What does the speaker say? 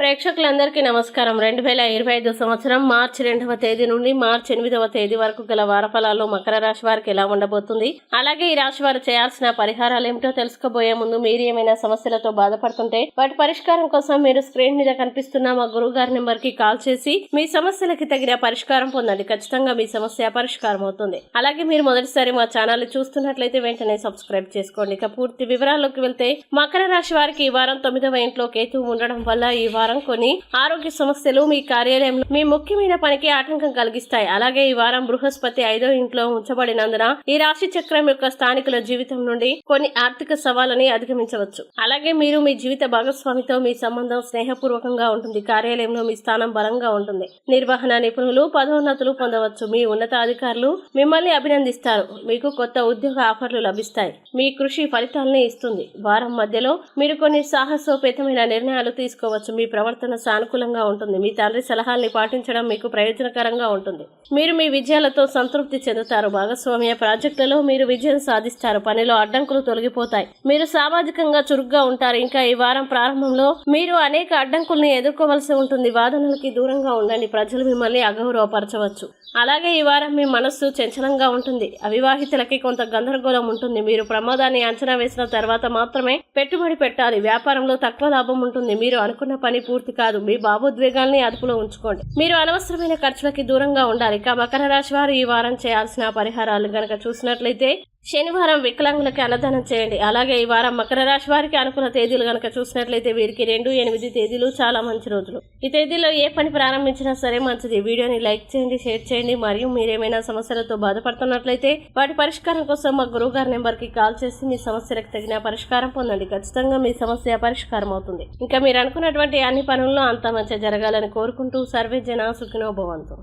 ప్రేక్షకులందరికీ నమస్కారం. 2025 సంవత్సరం మార్చి 2వ తేదీ నుండి మార్చి 8వ తేదీ వరకు గల వారఫలాల్లో మకర రాశి వారికి ఎలా ఉండబోతుంది, అలాగే ఈ రాశి వారు చేయాల్సిన పరిహారాలు ఏమిటో తెలుసుకోబోయే ముందు మీరు ఏమైనా సమస్యలతో బాధపడుతుంటే వాటి పరిష్కారం కోసం మీరు స్క్రీన్ మీద కనిపిస్తున్న మా గురువు గారి నెంబర్ కి కాల్ చేసి మీ సమస్యలకి తగిన పరిష్కారం పొందండి. ఖచ్చితంగా మీ సమస్య పరిష్కారం అవుతుంది. అలాగే మీరు మొదటిసారి మా ఛానల్ చూస్తున్నట్లయితే వెంటనే సబ్స్క్రైబ్ చేసుకోండి. ఇక పూర్తి వివరాల్లోకి వెళ్తే మకర రాశి వారికి ఈ వారం 9వ ఇంట్లో కేతువు ఉండడం వల్ల ఈ వారం కొన్ని ఆరోగ్య సమస్యలు మీ కార్యాలయంలో మీ ముఖ్యమైన పనికి ఆటంకం కలిగిస్తాయి. అలాగే ఈ వారం బృహస్పతి 5వ ఇంట్లో ఉంచబడినందున ఈ రాశి చక్రం యొక్క స్థానికుల జీవితం నుండి కొన్ని ఆర్థిక సవాళ్ళని అధిగమించవచ్చు. అలాగే మీరు మీ జీవిత భాగస్వామితో మీ సంబంధం స్నేహపూర్వకంగా ఉంటుంది. కార్యాలయంలో మీ స్థానం బలంగా ఉంటుంది. నిర్వహణ నిపుణులు పదోన్నతులు పొందవచ్చు. మీ ఉన్నతాధికారులు మిమ్మల్ని అభినందిస్తారు. మీకు కొత్త ఉద్యోగ ఆఫర్లు లభిస్తాయి. మీ కృషి ఫలితాలని ఇస్తుంది. వారం మధ్యలో మీరు కొన్ని సాహసోపేతమైన నిర్ణయాలు తీసుకోవచ్చు. మీ ప్రవర్తన సానుకూలంగా ఉంటుంది. మీ తండ్రి సలహాల్ని పాటించడం మీకు ప్రయోజనకరంగా ఉంటుంది. మీరు మీ విజయాలతో సంతృప్తి చెందుతారు. భాగస్వామ్య ప్రాజెక్టులలో మీరు విజయం సాధిస్తారు. పనిలో అడ్డంకులు తొలగిపోతాయి. మీరు సామాజికంగా చురుగ్గా ఉంటారు. ఇంకా ఈ వారం ప్రారంభంలో మీరు అనేక అడ్డంకుల్ని ఎదుర్కోవలసి ఉంటుంది. వాదనలకి దూరంగా ఉండండి. ప్రజలు మిమ్మల్ని అగౌరవపరచవచ్చు. అలాగే ఈ వారం మీ మనస్సు చంచలంగా ఉంటుంది. అవివాహితులకి కొంత గందరగోళం ఉంటుంది. మీరు ప్రమాదాన్ని అంచనా వేసిన తర్వాత మాత్రమే పెట్టుబడి పెట్టాలి. వ్యాపారంలో తక్కువ లాభం ఉంటుంది. మీరు అనుకున్న పని పూర్తి కాదు. మీ భావోద్వేగాల్ని అదుపులో ఉంచుకోండి. మీరు అనవసరమైన ఖర్చులకి దూరంగా ఉండాలి. ఇక మకర రాశి వారు ఈ వారం చేయాల్సిన పరిహారాలు గనక చూసినట్లయితే శనివారం వికలాంగులకి అన్నదానం చేయండి. అలాగే ఈ వారం మకర రాశి వారికి అనుకున్న తేదీలు గనక చూసినట్లయితే వీరికి 2, 8 తేదీలు చాలా మంచి రోజులు. ఈ తేదీలో ఏ పని ప్రారంభించినా సరే మంచిది. వీడియోని లైక్ చేయండి, షేర్ చేయండి. మరియు మీరేమైనా సమస్యలతో బాధపడుతున్నట్లయితే వాటి పరిష్కారం కోసం మా గురువు గారి నెంబర్ కి కాల్ చేసి మీ సమస్యలకు తగిన పరిష్కారం పొందండి. ఖచ్చితంగా మీ సమస్య పరిష్కారం అవుతుంది. ఇంకా మీరు అనుకున్నటువంటి అన్ని పనుల్లో అంతా మంచి జరగాలని కోరుకుంటూ సర్వే జన సుఖినో భవంతు.